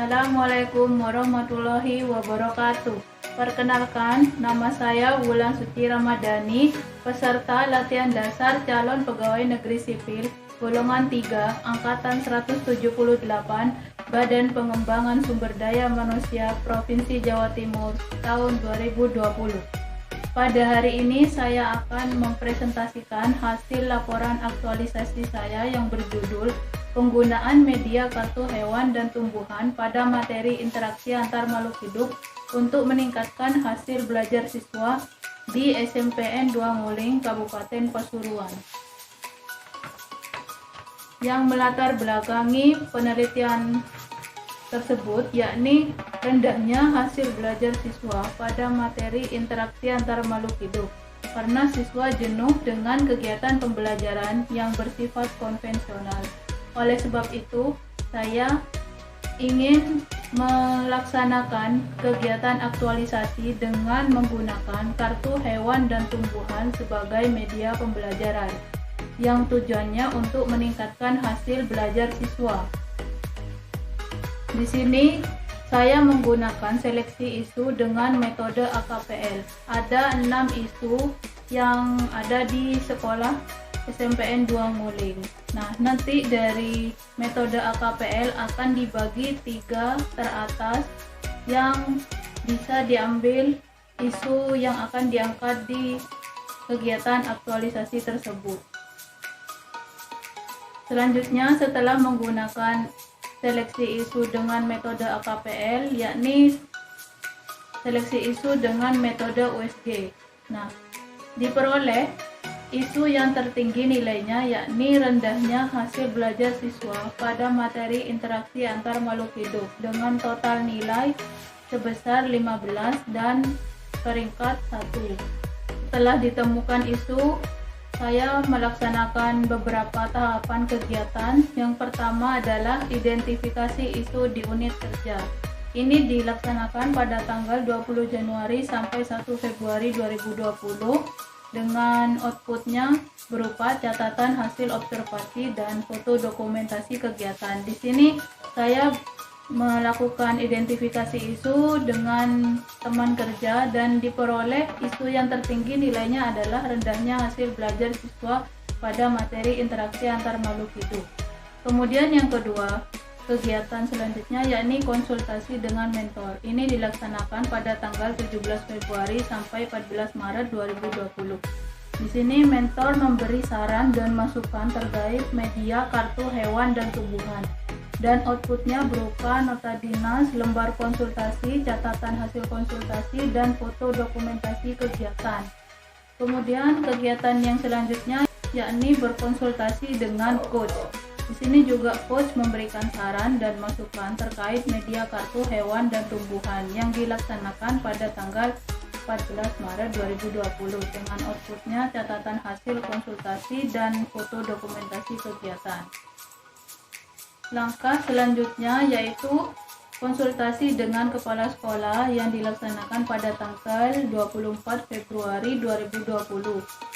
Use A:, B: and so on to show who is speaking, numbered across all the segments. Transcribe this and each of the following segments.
A: Assalamualaikum warahmatullahi wabarakatuh. Perkenalkan, nama saya Wulan Suci Ramadhani, peserta latihan dasar calon pegawai negeri sipil golongan 3 angkatan 178 Badan Pengembangan Sumber Daya Manusia Provinsi Jawa Timur tahun 2020. Pada hari ini saya akan mempresentasikan hasil laporan aktualisasi saya yang berjudul penggunaan media kartu hewan dan tumbuhan pada materi interaksi antar makhluk hidup untuk meningkatkan hasil belajar siswa di SMPN 2 Nguling, Kabupaten Pasuruan. Yang melatar belakangi penelitian tersebut yakni rendahnya hasil belajar siswa pada materi interaksi antar makhluk hidup karena siswa jenuh dengan kegiatan pembelajaran yang bersifat konvensional. Oleh sebab itu, saya ingin melaksanakan kegiatan aktualisasi dengan menggunakan kartu hewan dan tumbuhan sebagai media pembelajaran yang tujuannya untuk meningkatkan hasil belajar siswa. Di sini saya menggunakan seleksi isu dengan metode AKPL. Ada 6 isu yang ada di sekolah SMPN 2 Nguling. Nah, nanti dari metode AKPL akan dibagi 3 teratas yang bisa diambil isu yang akan diangkat di kegiatan aktualisasi tersebut. Selanjutnya, setelah menggunakan seleksi isu dengan metode AKPL, yakni seleksi isu dengan metode USG. Nah, diperoleh isu yang tertinggi nilainya yakni rendahnya hasil belajar siswa pada materi interaksi antar makhluk hidup dengan total nilai sebesar 15 dan peringkat 1. Setelah ditemukan isu, saya melaksanakan beberapa tahapan kegiatan. Yang pertama adalah identifikasi isu di unit kerja. Ini dilaksanakan pada tanggal 20 Januari sampai 1 Februari 2020 dengan outputnya berupa catatan hasil observasi dan foto dokumentasi kegiatan. Di sini saya melakukan identifikasi isu dengan teman kerja dan diperoleh isu yang tertinggi nilainya adalah rendahnya hasil belajar siswa pada materi interaksi antar makhluk hidup. Kemudian yang kedua, kegiatan selanjutnya yakni konsultasi dengan mentor. Ini dilaksanakan pada tanggal 17 Februari sampai 14 Maret 2020. Di sini mentor memberi saran dan masukan terkait media kartu hewan dan tumbuhan. Dan outputnya berupa nota dinas, lembar konsultasi, catatan hasil konsultasi, dan foto dokumentasi kegiatan. Kemudian kegiatan yang selanjutnya yakni berkonsultasi dengan coach. Di sini juga coach memberikan saran dan masukan terkait media kartu hewan dan tumbuhan yang dilaksanakan pada tanggal 14 Maret 2020 dengan outputnya catatan hasil konsultasi dan foto dokumentasi kegiatan. Langkah selanjutnya yaitu konsultasi dengan kepala sekolah yang dilaksanakan pada tanggal 24 Februari 2020.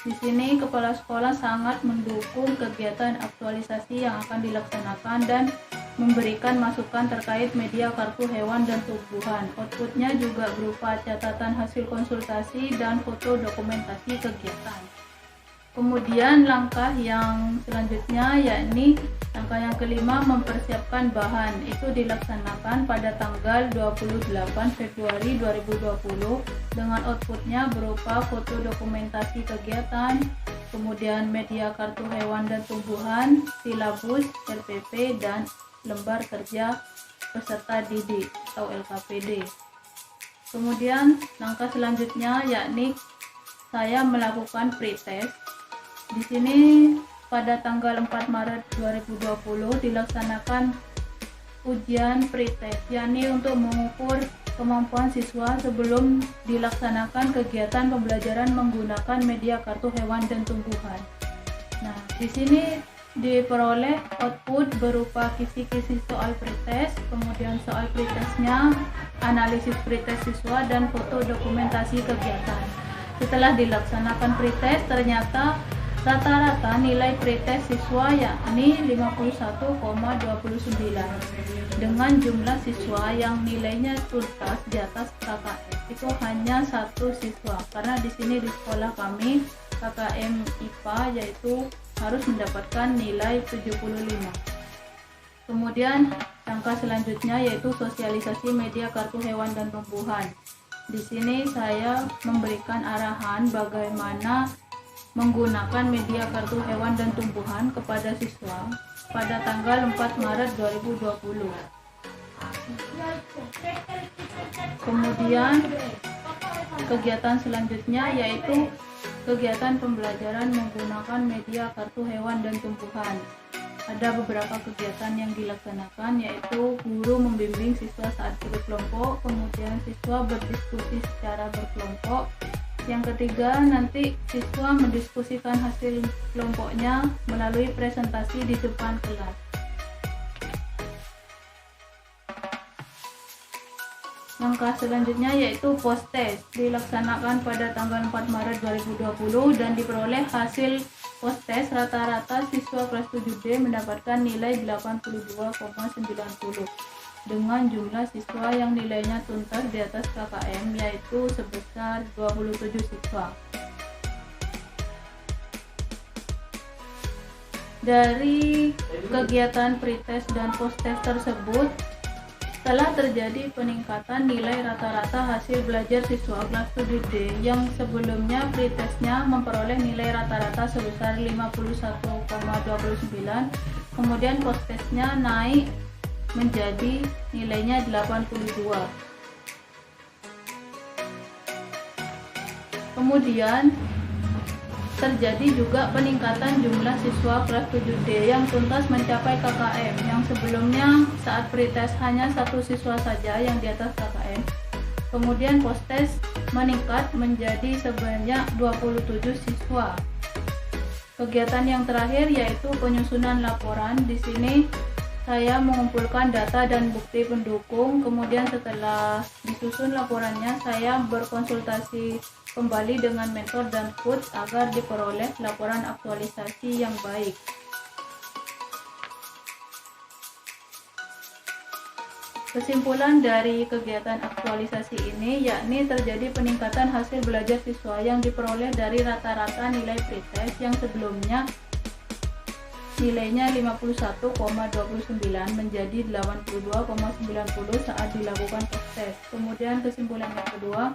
A: Di sini kepala sekolah sangat mendukung kegiatan aktualisasi yang akan dilaksanakan dan memberikan masukan terkait media kartu hewan dan tumbuhan. Outputnya juga berupa catatan hasil konsultasi dan foto dokumentasi kegiatan. Kemudian langkah yang selanjutnya yakni langkah yang kelima, mempersiapkan bahan. Itu dilaksanakan pada tanggal 28 Februari 2020 dengan outputnya berupa foto dokumentasi kegiatan, kemudian media kartu hewan dan tumbuhan, silabus, LPP, dan lembar kerja peserta didik atau LKPD. Kemudian langkah selanjutnya yakni saya melakukan pretest. Di sini pada tanggal 4 Maret 2020 dilaksanakan ujian pretest, yakni untuk mengukur kemampuan siswa sebelum dilaksanakan kegiatan pembelajaran menggunakan media kartu hewan dan tumbuhan. Nah, di sini diperoleh output berupa kisi-kisi soal pretest, kemudian soal pretestnya, analisis pretest siswa, dan foto dokumentasi kegiatan. Setelah dilaksanakan pretest, ternyata Rata-rata nilai pretest siswa yakni 51,29 dengan jumlah siswa yang nilainya tuntas di atas KKM itu hanya 1 siswa, karena di sini di sekolah kami KKM IPA yaitu harus mendapatkan nilai 75. Kemudian langkah selanjutnya yaitu sosialisasi media kartu hewan dan tumbuhan. Di sini saya memberikan arahan bagaimana menggunakan media kartu hewan dan tumbuhan kepada siswa pada tanggal 4 Maret 2020. Kemudian kegiatan selanjutnya yaitu kegiatan pembelajaran menggunakan media kartu hewan dan tumbuhan. Ada beberapa kegiatan yang dilaksanakan yaitu guru membimbing siswa saat berkelompok, kemudian siswa berdiskusi secara berkelompok. Yang ketiga, nanti siswa mendiskusikan hasil kelompoknya melalui presentasi di depan kelas. Langkah selanjutnya yaitu post test, dilaksanakan pada tanggal 4 Maret 2020 dan diperoleh hasil post test rata-rata siswa kelas 7D mendapatkan nilai 82,90 dengan jumlah siswa yang nilainya tuntas di atas KKM yaitu sebesar 27 siswa. Dari kegiatan pretest dan post-test tersebut telah terjadi peningkatan nilai rata-rata hasil belajar siswa kelas 7D yang sebelumnya pretestnya memperoleh nilai rata-rata sebesar 51,29, kemudian post-testnya naik menjadi nilainya 82. Kemudian terjadi juga peningkatan jumlah siswa kelas 7D yang tuntas mencapai KKM yang sebelumnya saat pretest hanya 1 siswa saja yang di atas KKM. Kemudian post-test meningkat menjadi sebanyak 27 siswa. Kegiatan yang terakhir yaitu penyusunan laporan. Di sini saya mengumpulkan data dan bukti pendukung, kemudian setelah disusun laporannya saya berkonsultasi kembali dengan mentor dan coach agar diperoleh laporan aktualisasi yang baik. Kesimpulan dari kegiatan aktualisasi ini yakni terjadi peningkatan hasil belajar siswa yang diperoleh dari rata-rata nilai pretest yang sebelumnya nilainya 51,29 menjadi 82,90 saat dilakukan post-test. Kemudian kesimpulan yang kedua,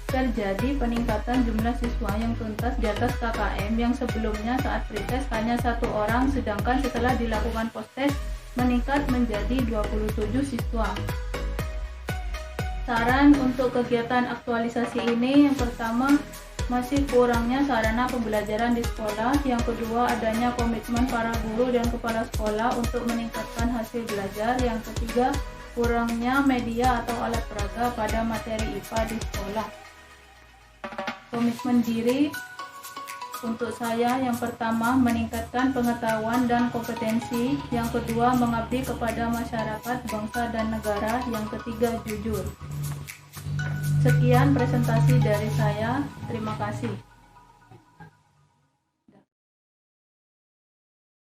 A: terjadi peningkatan jumlah siswa yang tuntas di atas KKM yang sebelumnya saat pretest hanya 1 orang, sedangkan setelah dilakukan post-test meningkat menjadi 27 siswa. Saran untuk kegiatan aktualisasi ini, yang pertama, masih kurangnya sarana pembelajaran di sekolah. Yang kedua, adanya komitmen para guru dan kepala sekolah untuk meningkatkan hasil belajar. Yang ketiga, kurangnya media atau alat peraga pada materi IPA di sekolah. Komitmen diri untuk saya, yang pertama, meningkatkan pengetahuan dan kompetensi. Yang kedua, mengabdi kepada masyarakat, bangsa, dan negara. Yang ketiga, jujur. Sekian presentasi dari saya. Terima kasih.